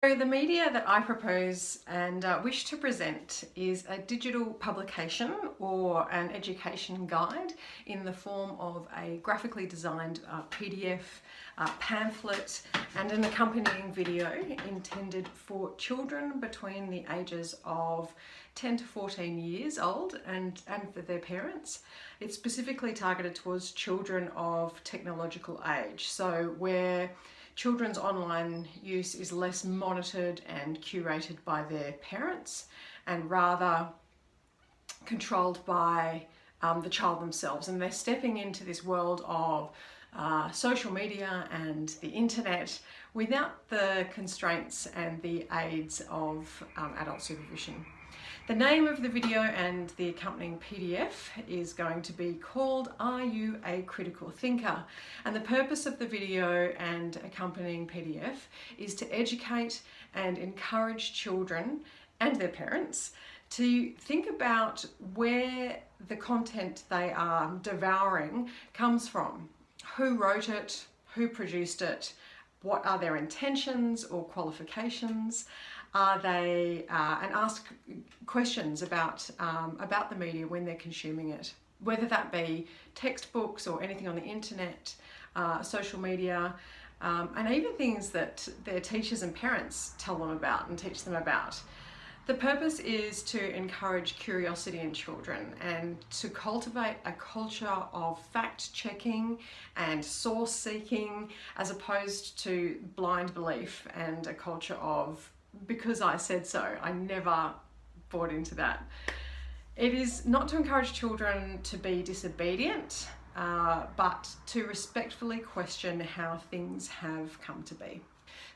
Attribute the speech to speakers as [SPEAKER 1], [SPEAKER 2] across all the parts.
[SPEAKER 1] So the media that I propose and wish to present is a digital publication or an education guide in the form of a graphically designed PDF, pamphlet and an accompanying video intended for children between the ages of 10 to 14 years old and for their parents. It's specifically targeted towards children of technological age, so where children's online use is less monitored and curated by their parents and rather controlled by the child themselves, and they're stepping into this world of social media and the internet without the constraints and the aids of adult supervision. The name of the video and the accompanying PDF is going to be called Are You a Critical Thinker? And the purpose of the video and accompanying PDF is to educate and encourage children and their parents to think about where the content they are devouring comes from. Who wrote it? Who produced it? What are their intentions or qualifications? Are they and ask questions about the media when they're consuming it, whether that be textbooks or anything on the internet, social media, and even things that their teachers and parents tell them about and teach them about. The purpose is to encourage curiosity in children and to cultivate a culture of fact-checking and source-seeking as opposed to blind belief and a culture of because I said so. I never bought into that. It is not to encourage children to be disobedient, but to respectfully question how things have come to be.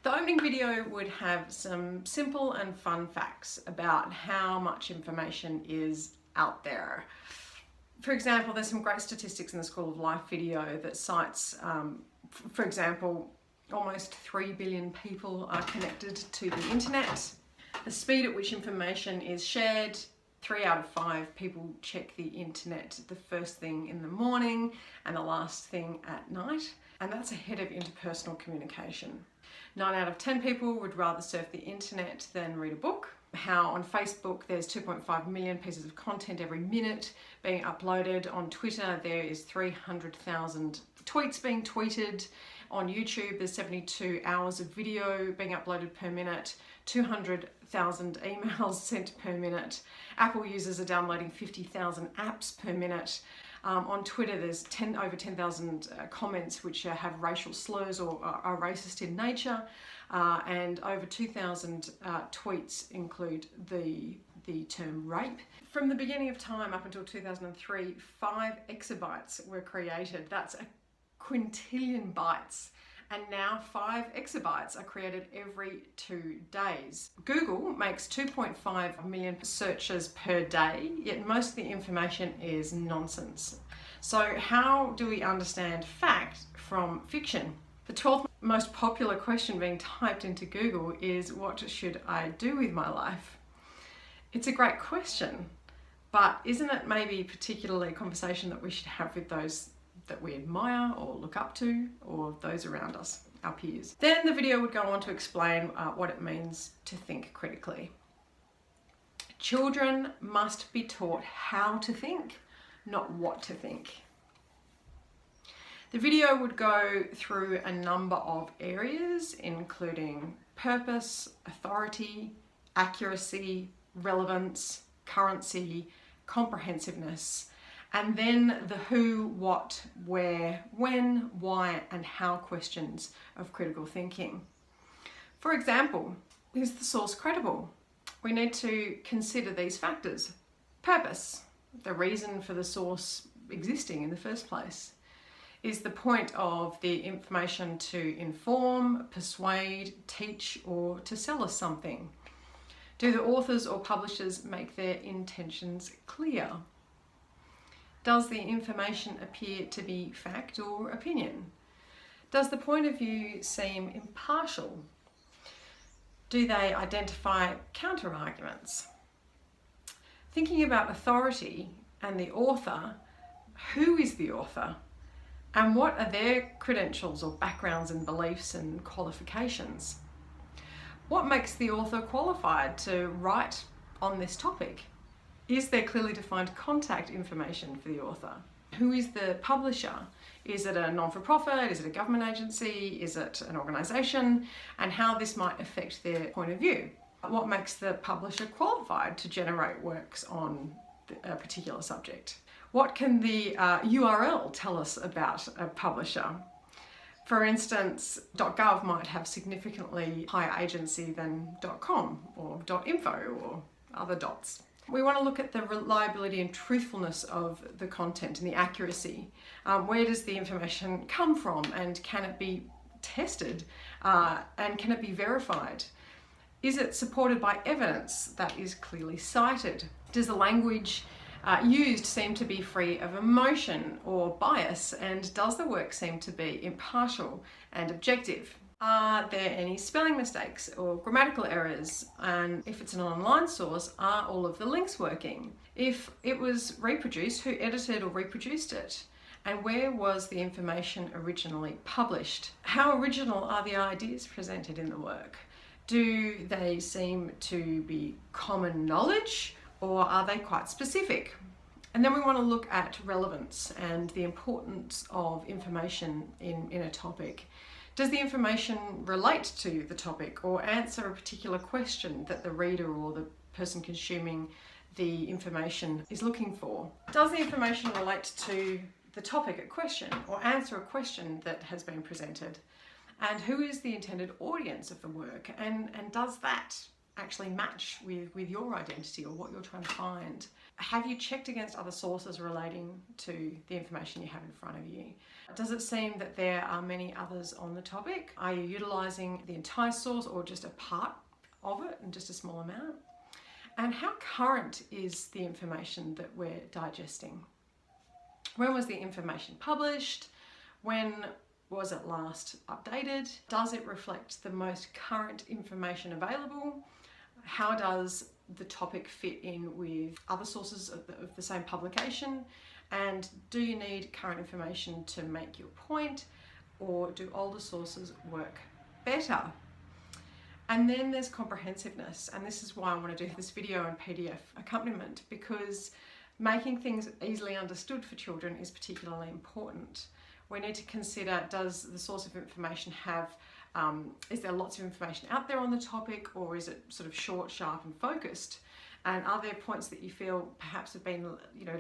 [SPEAKER 1] The opening video would have some simple and fun facts about how much information is out there. For example, there's some great statistics in the School of Life video that cites, for example, almost 3 billion people are connected to the internet. The speed at which information is shared, 3 out of 5 people check the internet the first thing in the morning and the last thing at night, and that's ahead of interpersonal communication. 9 out of 10 people would rather surf the internet than read a book. How on Facebook there's 2.5 million pieces of content every minute being uploaded. On Twitter there is 300,000 tweets being tweeted. On YouTube there's 72 hours of video being uploaded per minute, 200,000 emails sent per minute. Apple users are downloading 50,000 apps per minute. On Twitter there's over 10,000 comments which have racial slurs or are racist in nature, and over 2,000 tweets include the term rape. From the beginning of time up until 2003, 5 exabytes were created. That's a quintillion bytes. And now 5 exabytes are created every 2 days. Google makes 2.5 million searches per day, yet most of the information is nonsense. So how do we understand fact from fiction? The 12th most popular question being typed into Google is, what should I do with my life? It's a great question, but isn't it maybe particularly a conversation that we should have with those that we admire or look up to, or those around us, our peers? Then the video would go on to explain what it means to think critically. Children must be taught how to think, not what to think. The video would go through a number of areas, including purpose, authority, accuracy, relevance, currency, comprehensiveness, and then the who, what, where, when, why, and how questions of critical thinking. For example, is the source credible? We need to consider these factors. Purpose, the reason for the source existing in the first place. Is the point of the information to inform, persuade, teach, or to sell us something? Do the authors or publishers make their intentions clear? Does the information appear to be fact or opinion? Does the point of view seem impartial? Do they identify counter-arguments? Thinking about authority and the author, who is the author? And what are their credentials or backgrounds and beliefs and qualifications? What makes the author qualified to write on this topic? Is there clearly defined contact information for the author? Who is the publisher? Is it a non-for-profit? Is it a government agency? Is it an organisation? And how this might affect their point of view. What makes the publisher qualified to generate works on a particular subject? What can the URL tell us about a publisher? For instance, .gov might have significantly higher agency than .com or .info or other dots. We want to look at the reliability and truthfulness of the content and the accuracy. Where does the information come from, and can it be tested and can it be verified? Is it supported by evidence that is clearly cited? Does the language used seem to be free of emotion or bias, and does the work seem to be impartial and objective? Are there any spelling mistakes or grammatical errors? And if it's an online source, are all of the links working? If it was reproduced, who edited or reproduced it? And where was the information originally published? How original are the ideas presented in the work? Do they seem to be common knowledge, or are they quite specific? And then we want to look at relevance and the importance of information in a topic. Does the information relate to the topic or answer a particular question that the reader or the person consuming the information is looking for? Does the information relate to the topic at question or answer a question that has been presented? And who is the intended audience of the work? And does that actually match with your identity or what you're trying to find? Have you checked against other sources relating to the information you have in front of you? Does it seem that there are many others on the topic? Are you utilising the entire source or just a part of it and just a small amount? And how current is the information that we're digesting? When was the information published? When was it last updated? Does it reflect the most current information available? How does the topic fit in with other sources of the same publication? And do you need current information to make your point, or do older sources work better? And then there's comprehensiveness, and this is why I want to do this video and PDF accompaniment, because making things easily understood for children is particularly important. We need to consider, does the source of information have is there lots of information out there on the topic, or is it sort of short, sharp and focused? And are there points that you feel perhaps have been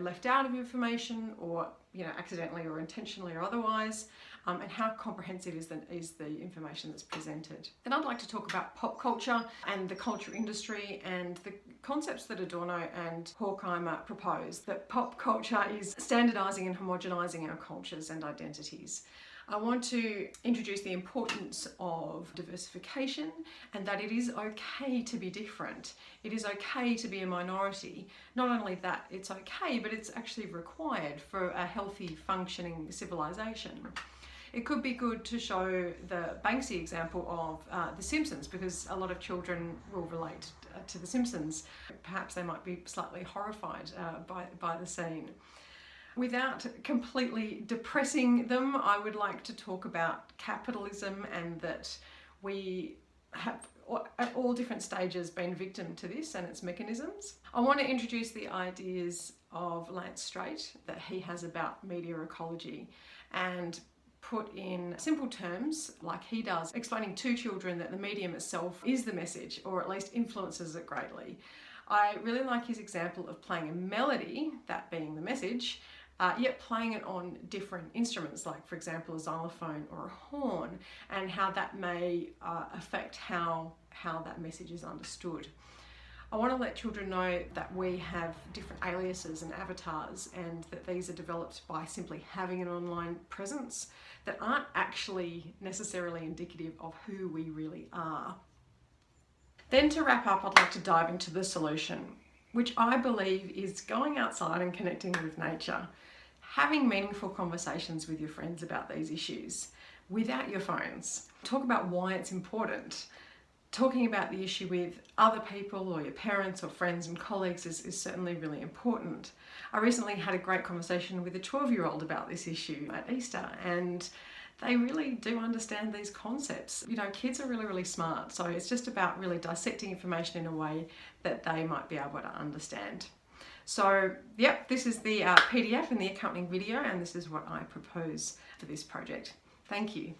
[SPEAKER 1] left out of information, or accidentally or intentionally or otherwise? And how comprehensive is the information that's presented? Then I'd like to talk about pop culture and the culture industry and the concepts that Adorno and Horkheimer propose, that pop culture is standardising and homogenising our cultures and identities. I want to introduce the importance of diversification, and that it is okay to be different. It is okay to be a minority. Not only that it's okay, but it's actually required for a healthy, functioning civilization. It could be good to show the Banksy example of The Simpsons, because a lot of children will relate to The Simpsons. Perhaps they might be slightly horrified by the scene. Without completely depressing them, I would like to talk about capitalism, and that we have at all different stages been victim to this and its mechanisms. I want to introduce the ideas of Lance Straight that he has about media ecology, and put in simple terms, like he does, explaining to children that the medium itself is the message, or at least influences it greatly. I really like his example of playing a melody, that being the message, yet playing it on different instruments, like for example a xylophone or a horn, and how that may affect how that message is understood. I want to let children know that we have different aliases and avatars, and that these are developed by simply having an online presence that aren't actually necessarily indicative of who we really are. Then to wrap up, I'd like to dive into the solution, which I believe is going outside and connecting with nature. Having meaningful conversations with your friends about these issues without your phones. Talk about why it's important. Talking about the issue with other people or your parents or friends and colleagues is certainly really important. I recently had a great conversation with a 12-year-old about this issue at Easter, and they really do understand these concepts. You know, kids are really, really smart. So it's just about really dissecting information in a way that they might be able to understand. So, yep, this is the PDF and the accompanying video, and this is what I propose for this project. Thank you.